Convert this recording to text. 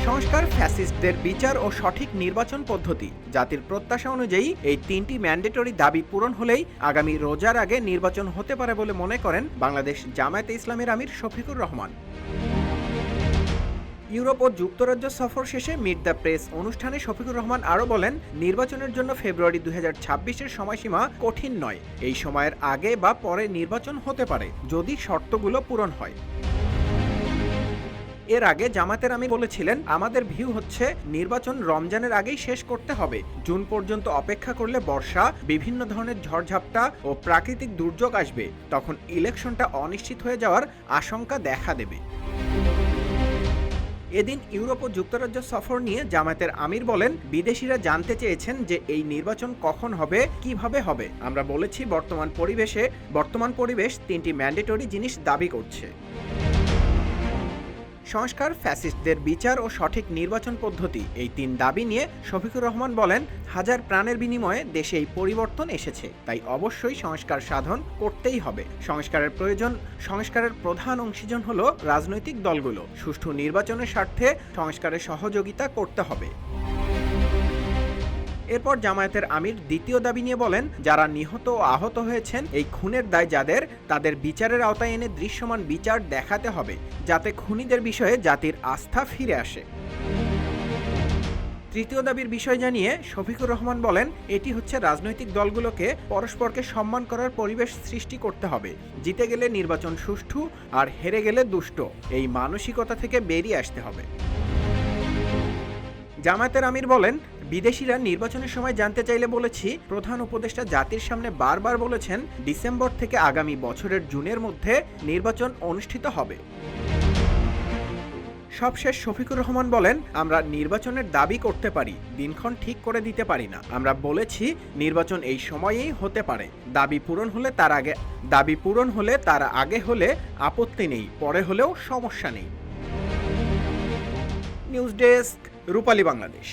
সংস্কার, ফ্যাসিস্টদের বিচার ও সঠিক নির্বাচন পদ্ধতি। জাতির প্রত্যাশা অনুযায়ী এই তিনটি ম্যান্ডেটরি দাবি পূরণ হলেই আগামী রোজার আগে নির্বাচন হতে পারে বলে মনে করেন বাংলাদেশ জামায়াতে ইসলামীর আমির শফিকুর রহমান। ইউরোপ ও যুক্তরাজ্য সফর শেষে মিট দ্য প্রেস অনুষ্ঠানে শফিকুর রহমান আরও বলেন, নির্বাচনের জন্য ফেব্রুয়ারি 2026-এর সময়সীমা কঠিন নয়। এই সময়ের আগে বা পরে নির্বাচন হতে পারে যদি শর্তগুলো পূরণ হয়। এর আগে জামায়াতের আমির বলেছিলেন, আমাদের ভিউ হচ্ছে নির্বাচন রমজানের আগেই শেষ করতে হবে। জুন পর্যন্ত অপেক্ষা করলে বর্ষা, বিভিন্ন ধরনের ঝড়ঝাপটা ও প্রাকৃতিক দুর্যোগ আসবে, তখন ইলেকশনটা অনিশ্চিত হয়ে যাওয়ার আশঙ্কা দেখা দেবে। এদিন ইউরোপ ও যুক্তরাজ্য সফর নিয়ে জামায়াতের আমির বলেন, বিদেশিরা জানতে চেয়েছেন যে এই নির্বাচন কখন হবে, কিভাবে হবে। আমরা বলেছি বর্তমান পরিবেশ তিনটি ম্যান্ডেটরি জিনিস দাবি করছে। সংস্কার, ফ্যাসিস্টদের বিচার ও সঠিক নির্বাচন পদ্ধতি, এই তিন দাবি নিয়ে শফিকুর রহমান বলেন, হাজার প্রাণের বিনিময়ে দেশে এই পরিবর্তন এসেছে, তাই অবশ্যই সংস্কার সাধন করতেই হবে। সংস্কারের প্রধান অংশীজন হলো রাজনৈতিক দলগুলো। সুষ্ঠু নির্বাচনের স্বার্থে সংস্কারে সহযোগিতা করতে হবে। এরপর জামায়াতের আমির দ্বিতীয় দাবি নিয়ে বলেন, যারা নিহত ও আহত হয়েছেন, এই খুনের দায় যাদের, তাদের বিচারের আওতায় এনে দৃশ্যমান বিচার দেখাতে হবে, যাতে খুনিদের বিষয়ে জাতির আস্থা ফিরে আসে। তৃতীয় দাবির বিষয় জানিয়ে শফিকুর রহমান বলেন, এটি হচ্ছে রাজনৈতিক দলগুলোকে পরস্পরকে সম্মান করার পরিবেশ সৃষ্টি করতে হবে। জিতে গেলে নির্বাচন সুষ্ঠু আর হেরে গেলে দুষ্ট, এই মানসিকতা থেকে বেরিয়ে আসতে হবে। জামায়াতের আমির বলেন, বিদেশিরা নির্বাচনের সময় জানতে চাইলে বলেছি, প্রধান উপদেষ্টা জাতির সামনে বারবার বলেছেন ডিসেম্বর থেকে আগামী বছরের জুনের মধ্যে নির্বাচন অনুষ্ঠিত হবে। সবশেষ শফিকুর রহমান বলেন, আমরা নির্বাচনের দাবি করতে পারি, দিনক্ষণ ঠিক করে দিতে পারি না। আমরা বলেছি নির্বাচন এই সময়েই হতে পারে। দাবি পূরণ হলে তার আগে হলে আপত্তি নেই, পরে হলেও সমস্যা নেই। নিউজ ডেস্ক, রূপালী বাংলাদেশ।